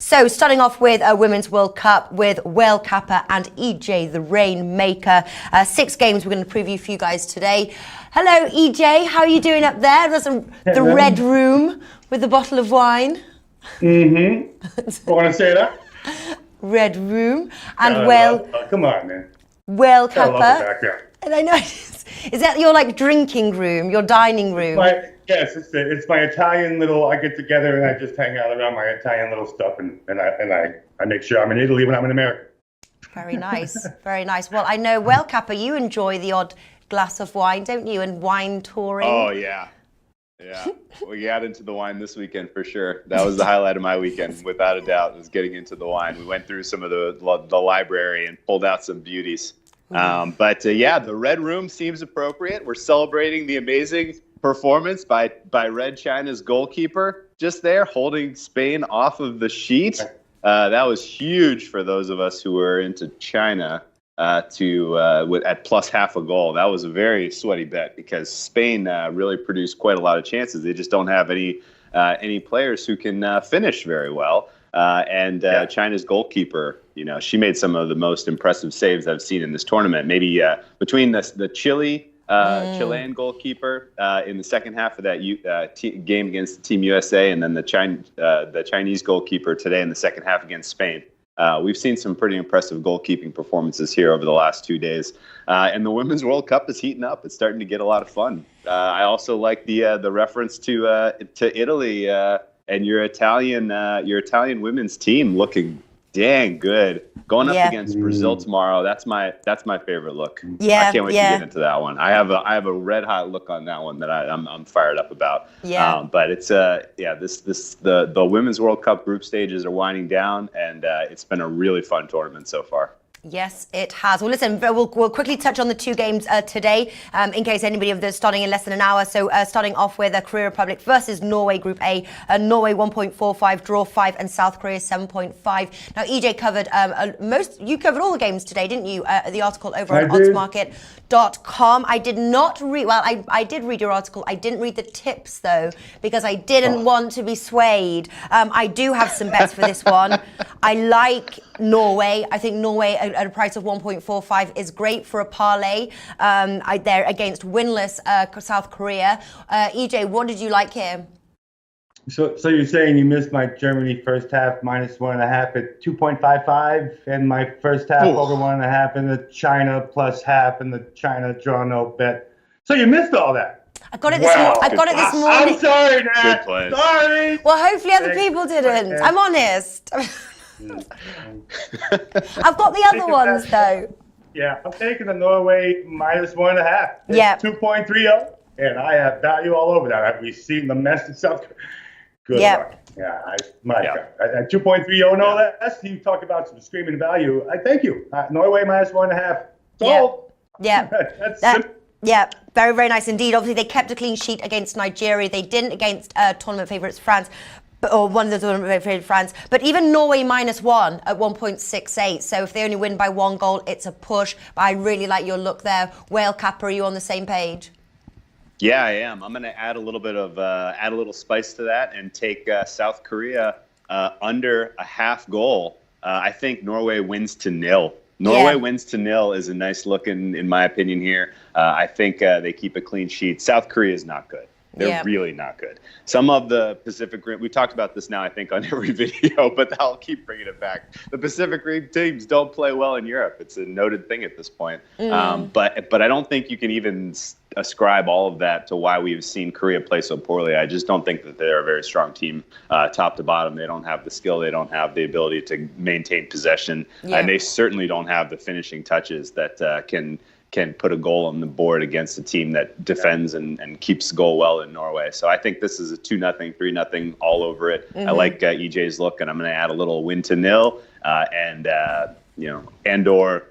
So starting off with a Women's World Cup with Whale Capper and EJ, the Rainmaker. 6 games we're going to preview for you guys today. Hello, EJ. How are you doing up there? There's the red room with the bottle of wine. Mm-hmm. Want to say that? Red room. And Whale... come on, man. Whale Capper. Yeah. And I know, is that your drinking room, your dining room? Yes, it's my Italian little. I get together and I just hang out around my Italian little stuff, and I make sure I'm in Italy when I'm in America. Very nice, very nice. Well, I know, Whale Capper, you enjoy the odd glass of wine, don't you? And wine touring. Oh yeah. We got into the wine this weekend for sure. That was the highlight of my weekend, without a doubt. Was getting into the wine. We went through some of the library and pulled out some beauties. But the red room seems appropriate. We're celebrating the amazing performance by Red China's goalkeeper, just there holding Spain off of the sheet. That was huge for those of us who were into China at plus half a goal. That was a very sweaty bet because Spain really produced quite a lot of chances. They just don't have any players who can finish very well. China's goalkeeper, she made some of the most impressive saves I've seen in this tournament. Maybe between the Chilean goalkeeper in the second half of that game against Team USA, and then the Chinese goalkeeper today in the second half against Spain. We've seen some pretty impressive goalkeeping performances here over the last 2 days, and the Women's World Cup is heating up. It's starting to get a lot of fun. I also like the reference to Italy and your Italian women's team looking dang good. Going up against Brazil tomorrow, that's my favorite look. I can't wait to get into that one. I have a red hot look on that one that I'm fired up about. But it's the Women's World Cup group stages are winding down, and it's been a really fun tournament so far. Yes, it has. Well, listen, we'll quickly touch on the 2 games today, in case anybody of those starting in less than an hour. So starting off with Korea Republic versus Norway, Group A. Norway 1.45, draw 5, and South Korea 7.5. Now, EJ covered you covered all the games today, didn't you? The article over on oddsmarket.com. I did not read, well, I did read your article. I didn't read the tips, though, because I didn't want to be swayed. I do have some bets for this one. I like Norway. I think Norway at a price of 1.45 is great for a parlay. They're against winless South Korea. EJ, what did you like here? So you're saying you missed my Germany first half -1.5 at 2.55, and my first half over 1.5, and the China plus half, and the China draw no bet. So you missed all that. I got it this morning. I'm sorry, Nat. Good play. Sorry. Well, hopefully other people didn't. I'm honest. I've got the other ones though. Yeah, I'm taking the Norway -1.5. Yeah. 2.30, and I have value all over that. We've seen the mess in South Korea. Good luck. Yeah, God. At 2.30 no less, you talk about some screaming value. I thank you. Norway -1.5. Sold. Yeah. That's yeah, very, very nice indeed. Obviously, they kept a clean sheet against Nigeria. They didn't against tournament favourites France. Or one of the tournament favourites, France. But even Norway -1 at 1.68. So if they only win by 1 goal, it's a push. But I really like your look there. Whale Capper, are you on the same page? Yeah, I am. I'm going to add a little spice to that and take South Korea under a half goal. I think Norway wins to 0. Norway wins to 0 is a nice look in my opinion here. I think they keep a clean sheet. South Korea is not good. They're really not good. Some of the Pacific Rim, we talked about this now, I think, on every video, but I'll keep bringing it back. The Pacific Rim teams don't play well in Europe. It's a noted thing at this point. But I don't think you can even ascribe all of that to why we've seen Korea play so poorly. I just don't think that they're a very strong team top to bottom. They don't have the skill. They don't have the ability to maintain possession. And they certainly don't have the finishing touches that can put a goal on the board against a team that defends and keeps the goal well in Norway. So I think this is a 2-0, 3-0 all over it. I like EJ's look, and I'm going to add a little win to 0 and/or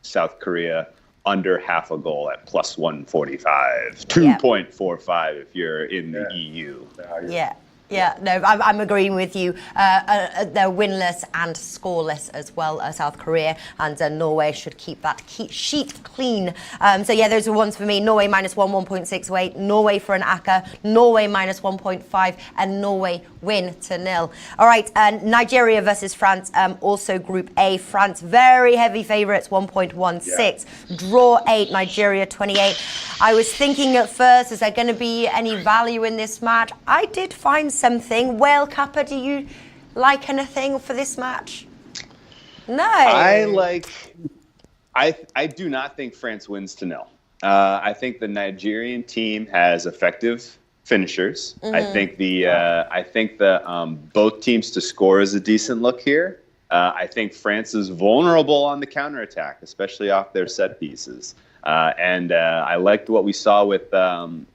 South Korea under half a goal at +145, 2.45 if you're in the EU. Yeah, no, I'm agreeing with you. They're winless and scoreless as well, South Korea, and Norway should keep that sheet clean. So yeah, those are ones for me. Norway -1, 1.68. Norway for an ACCA. Norway -1.5, and Norway win to 0. All right, Nigeria versus France, also Group A. France very heavy favourites, 1.16. Yeah. Draw 8, Nigeria 28. I was thinking at first, is there going to be any value in this match? I did find something. Whale Capper, do you like anything for this match? No. I do not think France wins to 0. I think the Nigerian team has effective finishers. I think the both teams to score is a decent look here. I think France is vulnerable on the counterattack, especially off their set pieces. And I liked what we saw with the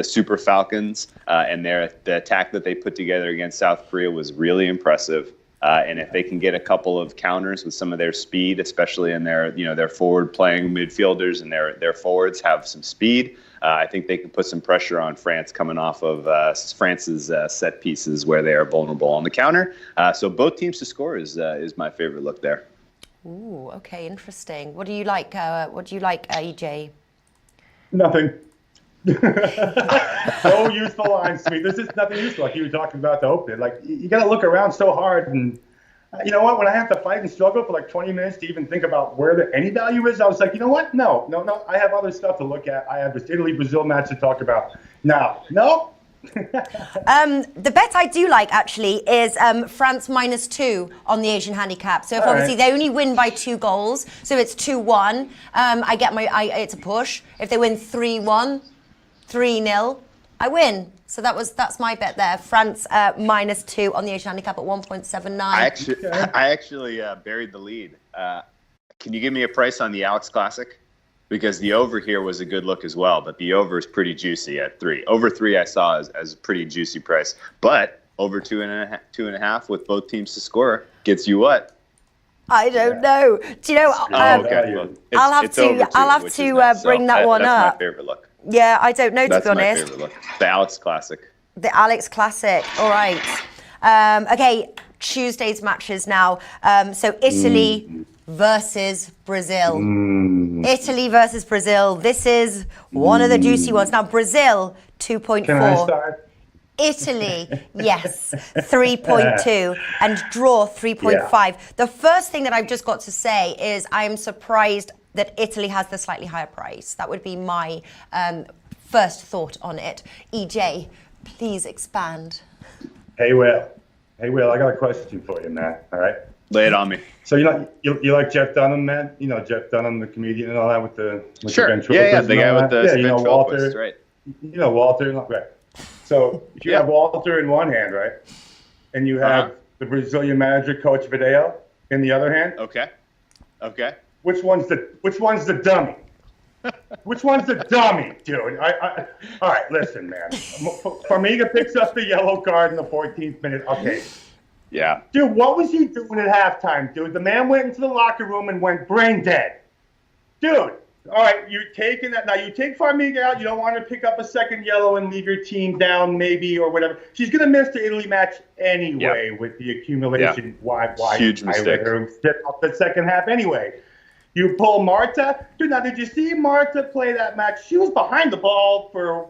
Super Falcons and the attack that they put together against South Korea was really impressive. And if they can get a couple of counters with some of their speed, especially in their forward playing midfielders and their forwards have some speed, I think they can put some pressure on France coming off of France's set pieces where they are vulnerable on the counter. So both teams to score is my favorite look there. Ooh, okay, interesting. What do you like? EJ? Nothing. No useful lines to me. There's just nothing useful. Like you were talking about to open it. Like you got to look around so hard, and you know what? When I have to fight and struggle for like 20 minutes to even think about where any value is, I was like, you know what? No. I have other stuff to look at. I have this Italy-Brazil match to talk about. No. The bet I do like actually is France -2 on the Asian handicap. So if obviously they only win by 2 goals, so it's 2-1. It's a push. If they win 3-1, 3-0, I win. So that's my bet there. France -2 on the Asian handicap at 1.79. I actually buried the lead. Can you give me a price on the Alex Classic? Because the over here was a good look as well, but the over is pretty juicy at 3. Over 3 I saw as a pretty juicy price, but over 2.5 with both teams to score gets you what? I don't know. Do you know? Okay. Well, I'll have to bring that one that's up. That's my favorite look. Yeah, I don't know, to be honest. That's my favorite look. The Alex Classic. The Alex Classic. All right. Okay, Tuesday's matches now. So Italy versus Brazil. Italy versus Brazil. This is one of the juicy ones. Now, Brazil, 2.4. Can I start? Italy, yes, 3.2, and draw 3.5. Yeah. The first thing that I've just got to say is I am surprised that Italy has the slightly higher price. That would be my first thought on it. EJ, please expand. Hey, Will, I got a question for you, Matt, all right? Lay it on me. So you like Jeff Dunham, man? You know Jeff Dunham, the comedian and all that with the sure. The the guy with the Walter, right? You know Walter, right? So if you have Walter in one hand, right, and you have the Brazilian manager, Coach Video, in the other hand. Okay. Which one's the dummy? Which one's the dummy, dude? All right, listen, man. Farmiga picks up the yellow card in the 14th minute. Okay. Yeah. Dude, what was he doing at halftime, dude? The man went into the locker room and went brain dead. Dude, all right, you're taking that. Now, you take Farmiga out. You don't want to pick up a second yellow and leave your team down maybe or whatever. She's going to miss the Italy match anyway with the accumulation. Yep. Why? Huge mistake. I let her step up the second half anyway. You pull Marta. Dude, now, did you see Marta play that match? She was behind the ball for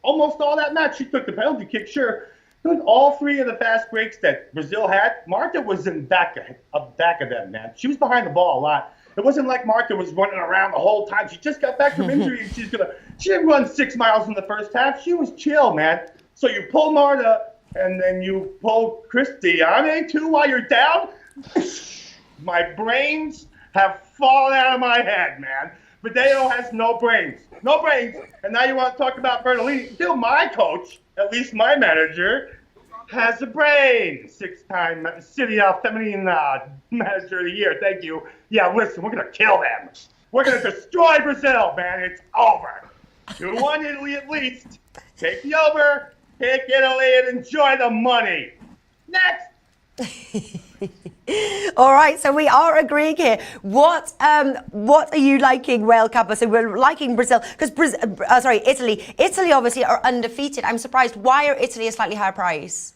almost all that match. She took the penalty kick, sure. All 3 of the fast breaks that Brazil had, Marta was in back of them, man. She was behind the ball a lot. It wasn't like Marta was running around the whole time. She just got back from injury, and she didn't run 6 miles in the first half. She was chill, man. So you pull Marta, and then you pull Cristiane too while you're down. My brains have fallen out of my head, man. Badeo has no brains. And now you want to talk about Bertolini. Still my coach, at least my manager, has a brain. 6-time City Feminine Manager of the Year. Thank you. Yeah, listen, we're going to kill them. We're going to destroy Brazil, man. It's over. 2-1 Italy at least. Take the over. Take Italy and enjoy the money. Next. All right, so we are agreeing here. What are you liking, Whale Capper? So we're liking Brazil because Italy. Italy obviously are undefeated. I'm surprised. Why are Italy a slightly higher price?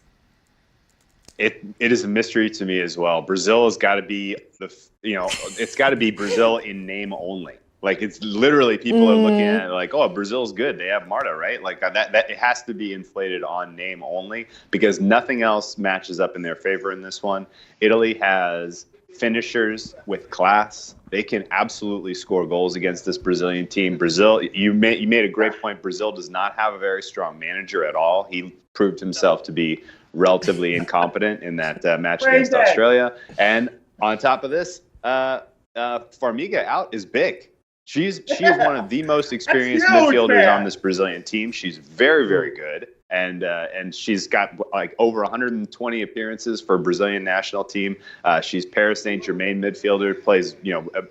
It is a mystery to me as well. Brazil has got to be it's got to be Brazil in name only. Like it's literally people are looking at it like, oh, Brazil's good. They have Marta, right? Like that it has to be inflated on name only because nothing else matches up in their favor in this one. Italy has finishers with class. They can absolutely score goals against this Brazilian team. Brazil, you made a great point. Brazil does not have a very strong manager at all. He proved himself to be relatively incompetent in that match against Australia. And on top of this, Farmiga out is big. She is one of the most experienced midfielders on this Brazilian team. She's very, very good. And she's got like over 120 appearances for Brazilian national team. She's Paris Saint-Germain midfielder, plays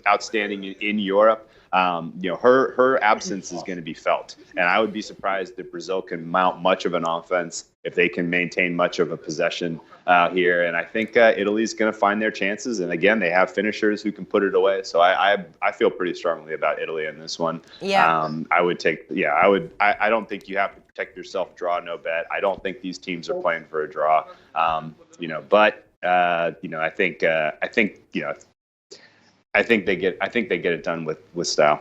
outstanding in Europe. Her absence is going to be felt, and I would be surprised if Brazil can mount much of an offense if they can maintain much of a possession here. And I think Italy's going to find their chances. And again, they have finishers who can put it away. So I feel pretty strongly about Italy in this one. Yeah. I would take. Yeah, I would. I don't think you have to protect yourself. Draw no bet. I don't think these teams are playing for a draw. But I think they get it done with style.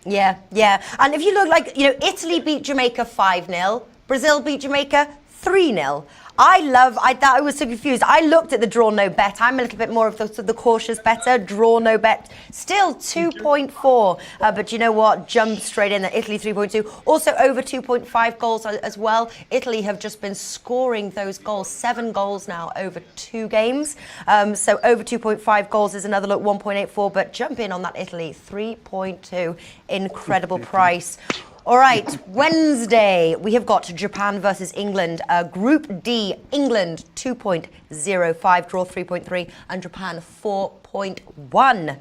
Yeah, yeah. And if you look Italy beat Jamaica 5-0, Brazil beat Jamaica 3-0. I was so confused. I looked at the draw no bet. I'm a little bit more of the cautious better. Draw no bet. Still 2.4. But you know what? Jump straight in at Italy 3.2. Also over 2.5 goals as well. Italy have just been scoring those goals. 7 goals now over 2 games. So over 2.5 goals is another look, 1.84. But jump in on that Italy 3.2. Incredible price. All right, Wednesday, we have got Japan versus England. Group D, England 2.05, draw 3.3, and Japan 4.1.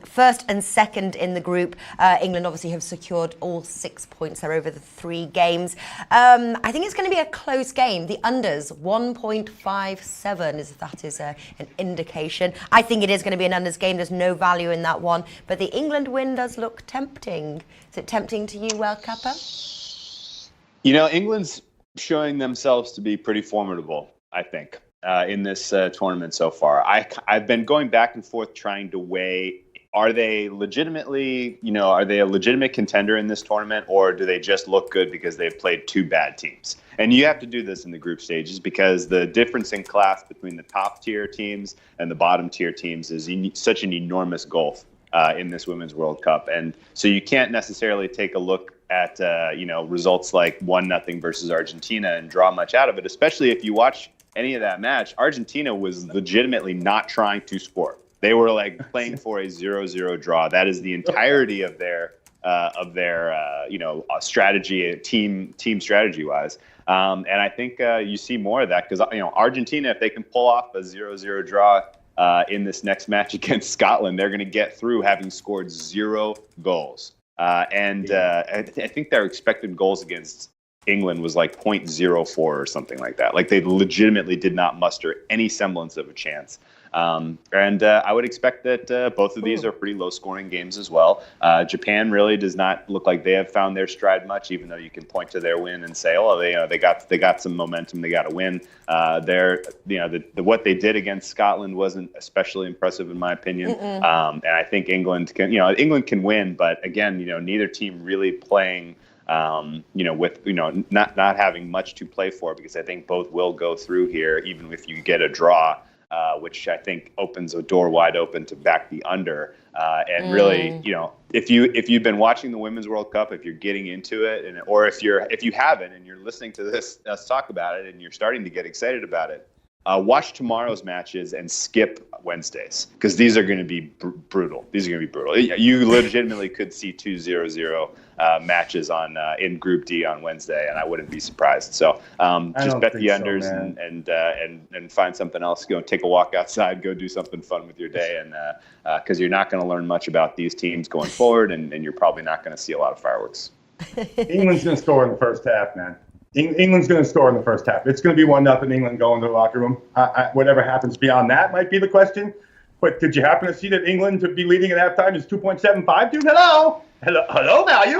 First and second in the group. England obviously have secured all 6 points there over the 3 games. I think it's going to be a close game. The unders, 1.57, that is an indication. I think it is going to be an unders game. There's no value in that one. But the England win does look tempting. Is it tempting to you, Whale Capper? England's showing themselves to be pretty formidable, I think, in this tournament so far. I've been going back and forth trying to weigh, are they legitimately, are they a legitimate contender in this tournament, or do they just look good because they've played 2 bad teams? And you have to do this in the group stages because the difference in class between the top tier teams and the bottom tier teams is such an enormous gulf in this Women's World Cup. And so you can't necessarily take a look at, results like 1-0 versus Argentina and draw much out of it, especially if you watch any of that match. Argentina was legitimately not trying to score. They were like playing for a 0-0 draw. That is the entirety of their strategy, team strategy wise. And I think you see more of that because Argentina, if they can pull off a 0-0 draw in this next match against Scotland, they're going to get through having scored 0 goals. I think their expected goals against England was like 0.04 or something like that. Like they legitimately did not muster any semblance of a chance. I would expect that both of these are pretty low-scoring games as well. Japan really does not look like they have found their stride much, even though you can point to their win and say, "Oh, they got some momentum. They got to win." What they did against Scotland wasn't especially impressive in my opinion. And I think England can win, but again, neither team really playing. With not having much to play for, because I think both will go through here, even if you get a draw. Which I think opens a door wide open to back the under. And really, if you've been watching the Women's World Cup, if you're getting into it, or if you haven't and you're listening to us talk about it and you're starting to get excited about it, watch tomorrow's matches and skip Wednesdays because these are going to be brutal. These are going to be brutal. You legitimately could see 2 0-0 matches in Group D on Wednesday, and I wouldn't be surprised. So just bet the unders and find something else. Go take a walk outside. Go do something fun with your day, and because you're not going to learn much about these teams going forward, and you're probably not going to see a lot of fireworks. England's going to score in the first half, man. England's going to score in the first half. It's going to be 1-0 England going to the locker room. Whatever happens beyond that might be the question. But did you happen to see that England to be leading at halftime is 2.75, dude? Hello, value.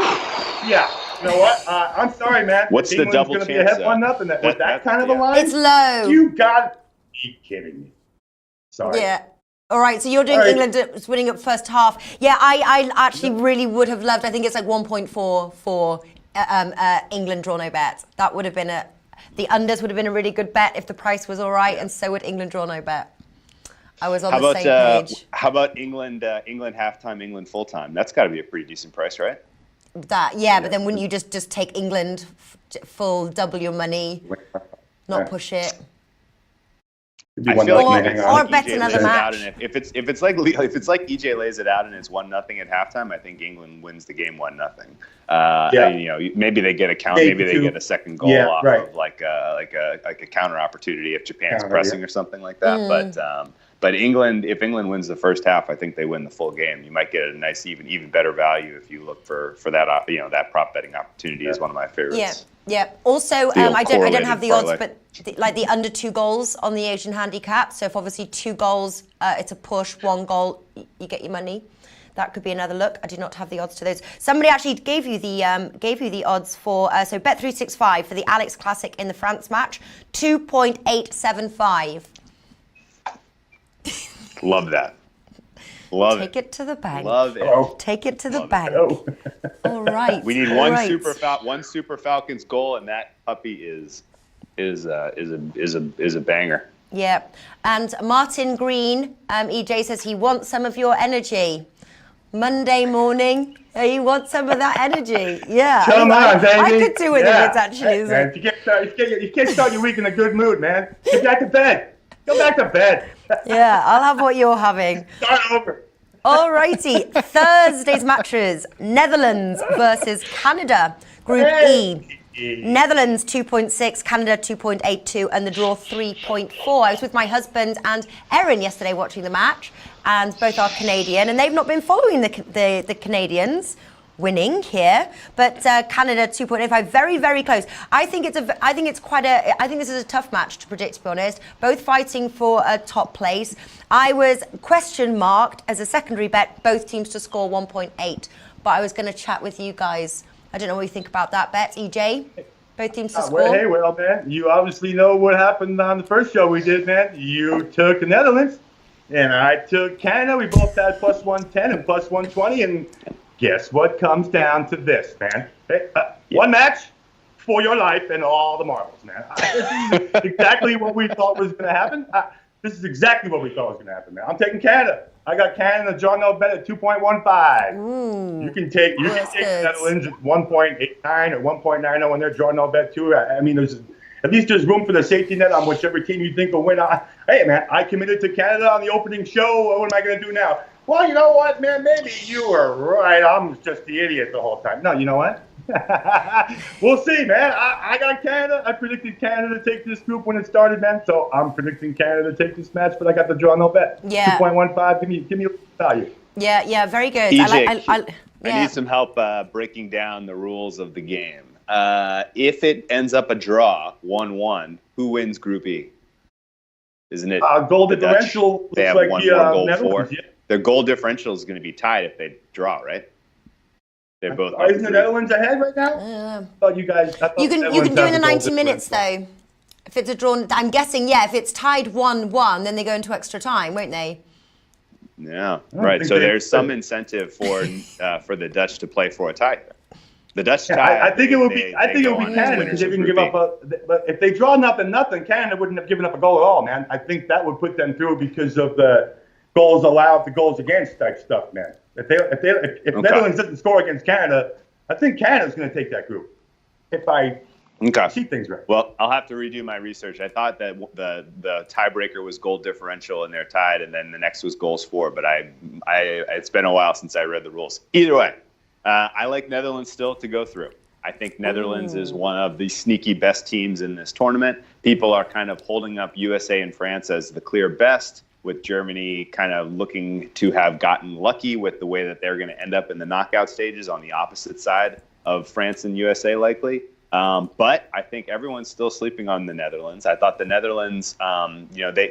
Yeah. You know what? I'm sorry, man. What's the double chance? England's going to be ahead 1-0 with that kind of a line. It's low. You got to be kidding me. Sorry. Yeah. All right, so you're doing England winning up first half. Yeah, I actually really would have loved, I think it's like 1.4 for England draw no bet. That would have been the unders would have been a really good bet if the price was all right, and so would England draw no bet. I was on the same page. How about England halftime, England full time? That's got to be a pretty decent price, right? But then wouldn't you just take England full, double your money, not push it? I feel like or bet another match. If it's like EJ lays it out and it's 1-0 at halftime, I think England wins the game 1-0. Maybe they get a count, maybe they get a second goal off of like a counter opportunity if Japan's pressing or something like that. But England, if England wins the first half, I think they win the full game. You might get a nice, even better value if you look for that. That prop betting opportunity is one of my favorites. Yeah. Also, I don't have the odds, but the under 2 goals on the Asian handicap. So if obviously 2 goals, it's a push. 1 goal, you get your money. That could be another look. I do not have the odds to those. Somebody actually gave you the odds for so Bet365 for the Alex Classic in the France match, 2.875. Love that. Take it to the bank. Love it. Take it to the bank. All right. We need one Super Falcons goal, and that puppy is a banger. Yeah. And Martin Green, EJ says he wants some of your energy. Monday morning, he wants some of that energy. Yeah. Come on, baby. I could do with it actually. Man, you can't start your week in a good mood, man. Get back to bed. Go back to bed. Yeah, I'll have what you're having. Start over. All righty. Thursday's matches. Netherlands versus Canada. Group E. Netherlands 2.6, Canada 2.82, and the draw 3.4. I was with my husband and Erin yesterday watching the match, and both are Canadian, and they've not been following the Canadians winning here, but Canada 2.85, very, very close. I think this is a tough match to predict, to be honest. Both fighting for a top place. I was question marked as a secondary bet, both teams to score 1.8, but I was going to chat with you guys. I don't know what you think about that bet, EJ. Both teams to score. Well, man, you obviously know what happened on the first show we did, man. You took the Netherlands, and I took Canada. We both had plus 110 and plus 120, and guess what comes down to this, man? One match for your life and all the marbles, man. This is exactly what we thought was going to happen. This is exactly what we thought was going to happen, man. I'm taking Canada. I got Canada draw no bet at 2.15. You can take the Netherlands at 1.89 or 1.90 when they're draw no bet too. I mean, there's room for the safety net on whichever team you think will win. Hey, man, I committed to Canada on the opening show. What am I going to do now? Well, you know what, man? Maybe you were right. I'm just the idiot the whole time. No, you know what? We'll see, man. I got Canada. I predicted Canada to take this group when it started, man. So I'm predicting Canada to take this match, but I got the draw no bet. Yeah. 2.15. Give me a value. Yeah, very good. EJ, I need some help breaking down the rules of the game. If it ends up a draw, 1-1, who wins Group E? Isn't it? Goal differential. They have like one more goal for. Yeah. Their goal differential is going to be tied if they draw, right? They're both. Isn't the Netherlands ahead right now? I thought you guys. You can do in the 90 minutes though. If it's a draw, I'm guessing. Yeah, if it's tied 1-1, then they go into extra time, won't they? Yeah, right. So there's some incentive for the Dutch to play for a tie. The Dutch tie. I think it would be. I think it would be Canada because they didn't give up But if they draw 0-0, Canada wouldn't have given up a goal at all, man. I think that would put them through because of the goals allowed, the goals against type stuff, man. If Netherlands doesn't score against Canada, I think Canada's going to take that group. If I see things right. Well, I'll have to redo my research. I thought that the tiebreaker was goal differential and they're tied, and then the next was goals for. But it's been a while since I read the rules. Either way, I like Netherlands still to go through. I think Netherlands is one of the sneaky best teams in this tournament. People are kind of holding up USA and France as the clear best, with Germany kind of looking to have gotten lucky with the way that they're going to end up in the knockout stages on the opposite side of France and USA likely. But I think everyone's still sleeping on the Netherlands. I thought the Netherlands,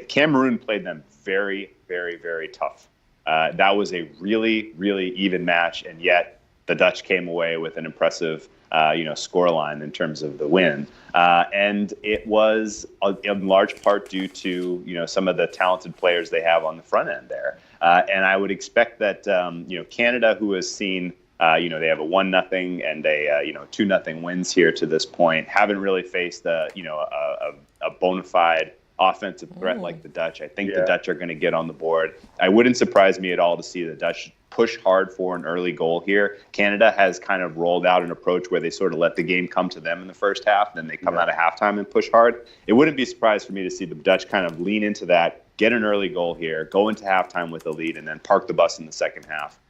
Cameroon played them very, very, very tough. That was a really, really even match, and yet the Dutch came away with an impressive, scoreline in terms of the win. And it was in large part due to, some of the talented players they have on the front end there. And I would expect that, Canada, who has seen, they have a 1-0 and a 2-0 wins here to this point, haven't really faced a bona fide offensive threat like the Dutch. I think the Dutch are going to get on the board. It wouldn't surprise me at all to see the Dutch push hard for an early goal here. Canada has kind of rolled out an approach where they sort of let the game come to them in the first half, then they come out of halftime and push hard. It wouldn't be surprised for me to see the Dutch kind of lean into that, get an early goal here, go into halftime with a lead, and then park the bus in the second half.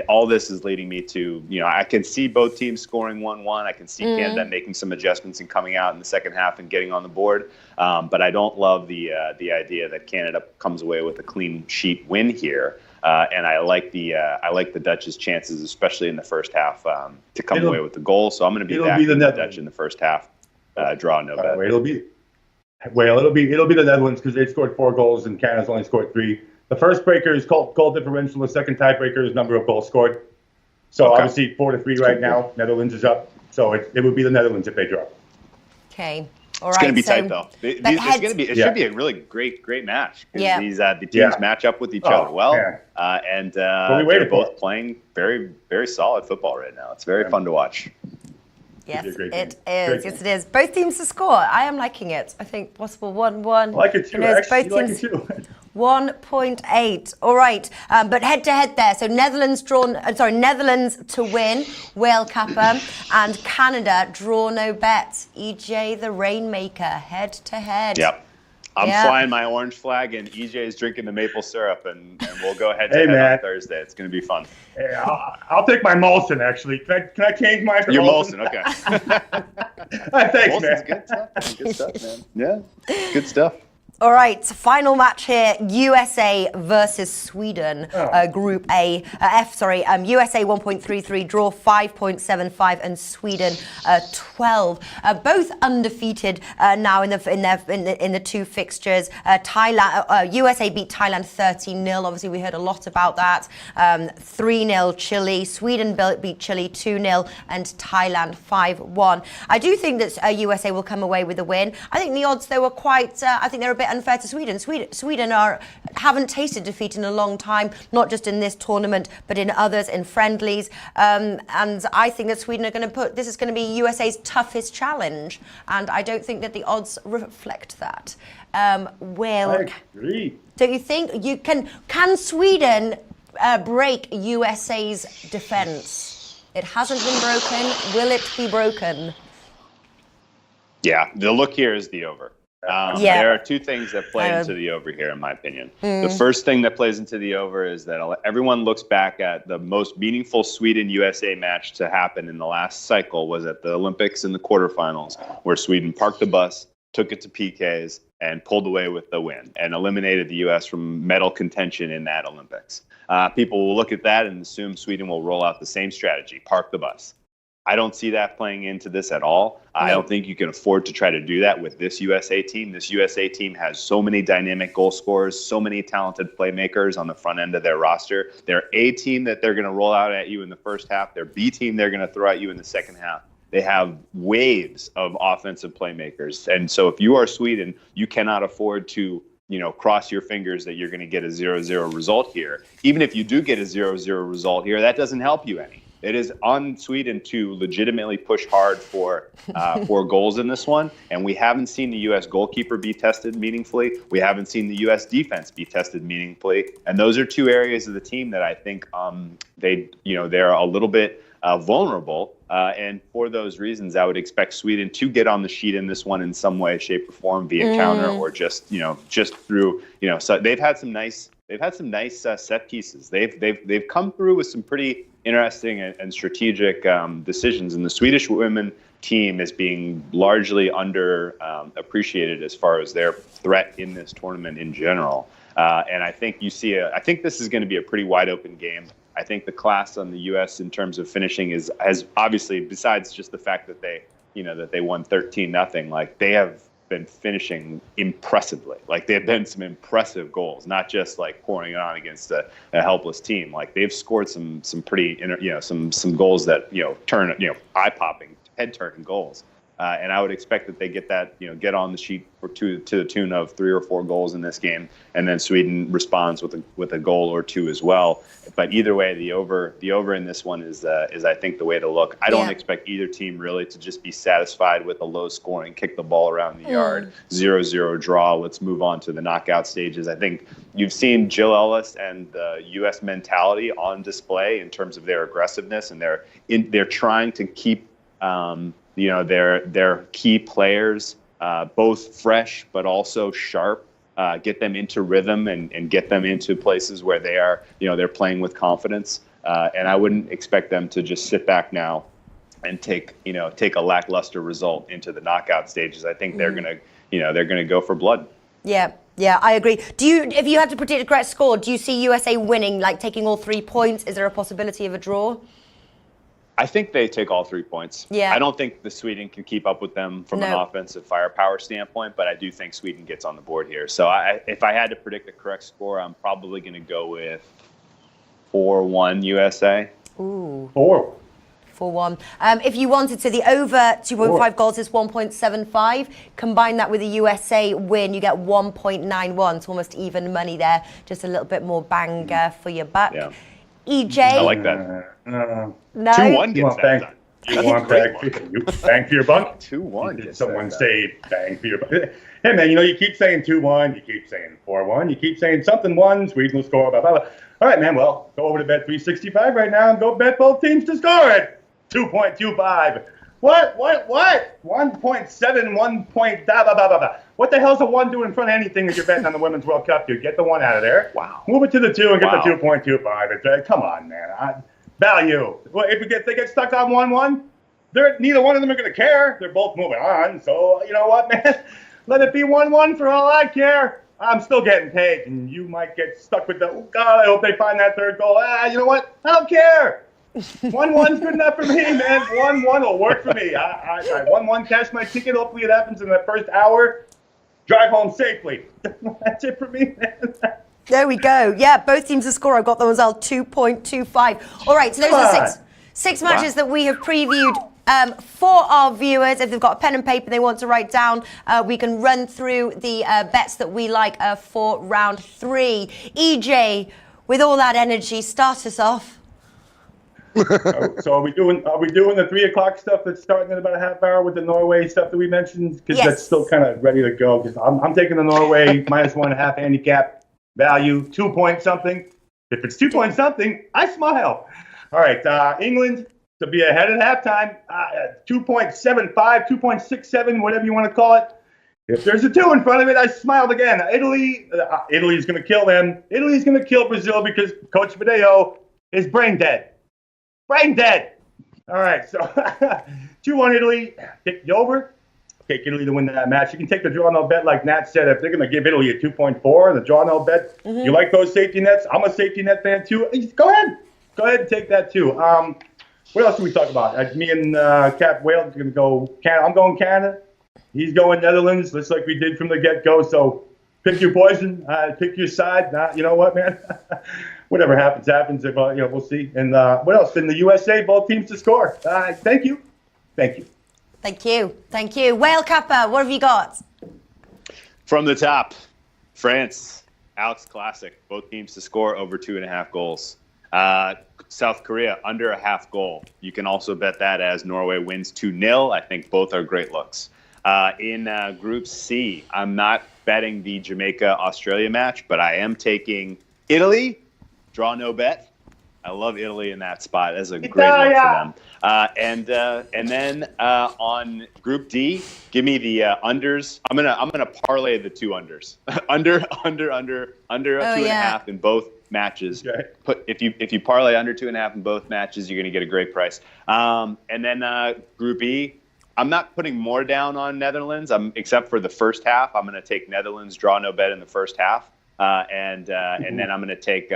All this is leading me to, I can see both teams scoring 1-1. I can see Canada making some adjustments and coming out in the second half and getting on the board. But I don't love the idea that Canada comes away with a clean sheet win here. And I like the Dutch's chances, especially in the first half, to come away with the goal. So I'm going to be backing the Dutch in the first half. Draw no bet. It'll be the Netherlands because they scored 4 goals and Canada's only scored 3. The first breaker is called goal differential. The second tiebreaker is number of goals scored. So obviously 4-3 right now. Netherlands is up. So it would be the Netherlands if they drop. Okay. All right. It's going to be tight though. It should be a really great match. Yeah. The teams match up with each other well, and they're both playing very, very solid football right now. It's very fun to watch. Yes, it is. Yes, it is. Both teams to score. I am liking it. I think possible 1-1. I like it too. Both teams. 1.8. All right, but head to head there. So Netherlands to win, Whale Capper, and Canada draw no bet. EJ the Rainmaker, head to head. Yep. I'm flying my orange flag, and EJ is drinking the maple syrup, and we'll go head to head on Thursday. It's going to be fun. Hey, I'll take my Molson, actually. Can I change mine for Molson? Okay. Thanks, Molson's man. Good stuff, man. Yeah, good stuff. All right, final match here, USA versus Sweden, Group A. USA 1.33, draw 5.75, and Sweden 12. Both undefeated now in the two fixtures. USA beat Thailand 13-0. Obviously, we heard a lot about that. 3-0 Chile. Sweden beat Chile 2-0, and Thailand 5-1. I do think that USA will come away with a win. I think the odds they were quite. I think they're a bit unfair to Sweden. Sweden haven't tasted defeat in a long time, not just in this tournament, but in others, in friendlies. And I think that Sweden are going to this is going to be USA's toughest challenge. And I don't think that the odds reflect that. I agree. Do you think can Sweden break USA's defense? It hasn't been broken. Will it be broken? Yeah, the look here is the over. There are two things that play into the over here, in my opinion. The first thing that plays into the over is that everyone looks back at the most meaningful Sweden-USA match to happen in the last cycle was at the Olympics in the quarterfinals, where Sweden parked the bus, took it to PKs, and pulled away with the win and eliminated the U.S. from medal contention in that Olympics. People will look at that and assume Sweden will roll out the same strategy, park the bus. I don't see that playing into this at all. I don't think you can afford to try to do that with this USA team. This USA team has so many dynamic goal scorers, so many talented playmakers on the front end of their roster. They're A team that they're going to roll out at you in the first half. They're B team they're going to throw at you in the second half. They have waves of offensive playmakers. And so if you are Sweden, you cannot afford to cross your fingers that you're going to get a 0-0 result here. Even if you do get a 0-0 result here, that doesn't help you any. It is on Sweden to legitimately push hard for goals in this one. And we haven't seen the U.S. goalkeeper be tested meaningfully. We haven't seen the U.S. defense be tested meaningfully. And those are two areas of the team that I think they're a little bit vulnerable. And for those reasons, I would expect Sweden to get on the sheet in this one in some way, shape, or form, via counter or just through, so they've had some nice set pieces. They've come through with some pretty interesting and strategic decisions. And the Swedish women team is being largely appreciated as far as their threat in this tournament in general. And I think I think this is going to be a pretty wide open game. I think the class on the U.S. in terms of finishing has obviously, besides just the fact that they that they won 13-0. Like, they have been finishing impressively. Like, they've been some impressive goals, not just like pouring it on against a helpless team. Like, they've scored some pretty, some goals that, turn, eye-popping, head-turning goals. And I would expect that they get that, get on the sheet to the tune of 3 or 4 goals in this game, and then Sweden responds with a goal or 2 as well. But either way, the over in this one is I think the way to look. I don't expect either team really to just be satisfied with a low scoring, kick the ball around the yard, 0-0 draw. Let's move on to the knockout stages. I think you've seen Jill Ellis and the U.S. mentality on display in terms of their aggressiveness, and they're trying to keep their key players both fresh but also sharp, get them into rhythm and get them into places where they are, they're playing with confidence. And I wouldn't expect them to just sit back now and take a lackluster result into the knockout stages. I think they're gonna go for blood. Yeah, I agree. If you had to predict a correct score, do you see USA winning, like taking all 3 points? Is there a possibility of a draw? I think they take all 3 points. Yeah. I don't think the Sweden can keep up with them from an offensive firepower standpoint, but I do think Sweden gets on the board here. So if I had to predict the correct score, I'm probably going to go with 4-1 USA. Ooh. 4-1. If you wanted to, the over 2.5 goals is 1.75. Combine that with a USA win, you get 1.91. It's almost even money there. Just a little bit more bang for your buck. Yeah. EJ? I like that. No? 2-1 gets that done. You want bang for your buck? 2-1 Did gets someone that say bang for your buck? Hey, man, you keep saying 2-1, you keep saying 4-1, you keep saying something 1, Sweden will score, blah, blah, blah. All right, man, well, go over to Bet365 right now and go bet both teams to score it. 2.25. What? 1.7, 1 point, blah, blah, blah, blah, blah. What the hell's a 1 do in front of anything that you're betting on the Women's World Cup, dude? Get the 1 out of there. Wow. Move it to the 2 and get the 2.25. Come on, man. Value. Well, if they get stuck on 1-1, neither one of them are going to care. They're both moving on. So, you know what, man? Let it be 1-1 for all I care. I'm still getting paid, and you might get stuck with oh, God, I hope they find that 3rd goal. You know what? I don't care. 1-1's good enough for me, man. 1-1 will work for me. I 1-1 cash my ticket. Hopefully it happens in the first hour. Drive home safely. That's it for me, man. There we go. Yeah, both teams to score. I've got them as well, 2.25. All right, so those are six matches that we have previewed for our viewers. If they've got a pen and paper they want to write down, we can run through the bets that we like for round 3. EJ, with all that energy, start us off. So are we doing the 3 o'clock stuff that's starting in about a half hour with the Norway stuff that we mentioned? Because that's still kind of ready to go. Because I'm taking the Norway -1.5 handicap value, 2 point something. If it's 2 point something, I smile. All right, England to be ahead at halftime, 2.75, 2.67, whatever you want to call it. If there's a 2 in front of it, I smiled again. Italy's going to kill them. Italy's going to kill Brazil because Coach Video is brain dead. Brain dead. All right, so 2-1 Italy. Take the over. Take Italy to win that match. You can take the draw no bet, like Nat said. If they're going to give Italy a 2.4, the draw no bet. You like those safety nets? I'm a safety net fan too. Go ahead and take that too. What else do we talk about? Me and Cap Whale are going to go Canada. I'm going Canada. He's going Netherlands, just like we did from the get-go. So pick your poison. Pick your side. You know what, man? Whatever happens. If, we'll see. And what else? In the USA, both teams to score. Thank you. Whale Capper, what have you got? From the top, France, Alex Classic, both teams to score over 2.5 goals. South Korea, under a half goal. You can also bet that as Norway wins 2-0. I think both are great looks. In Group C, I'm not betting the Jamaica-Australia match, but I am taking Italy. Draw no bet. I love Italy in that spot. That's a great look for them. And then on Group D, give me the unders. I'm gonna parlay the 2 unders. under 2.5 in both matches. Okay. If you parlay under 2.5 in both matches, you're gonna get a great price. And then Group E, I'm not putting more down on Netherlands. Except for the first half. I'm gonna take Netherlands draw no bet in the first half. And then I'm gonna take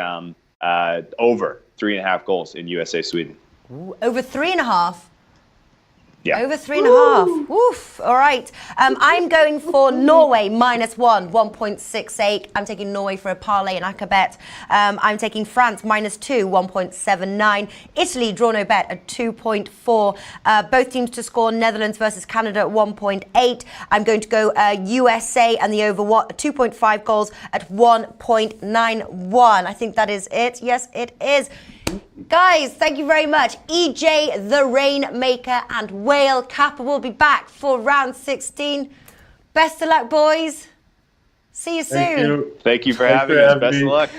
over 3.5 goals in USA Sweden. Ooh, over 3.5. Yeah. Over 3.5. Woof. All right. I'm going for Norway -1, 1.68. I'm taking Norway for a parlay and Aka bet. I'm taking France -2, 1.79. Italy draw no bet at 2.4. Both teams to score. Netherlands versus Canada at 1.8. I'm going to go USA and the over 2.5 goals at 1.91. I think that is it. Yes, it is. Guys, thank you very much. EJ, the Rainmaker and Whale Capper will be back for round 16. Best of luck, boys. See you soon. Thank you. Thank you for Thanks having for us. having Best me. of luck.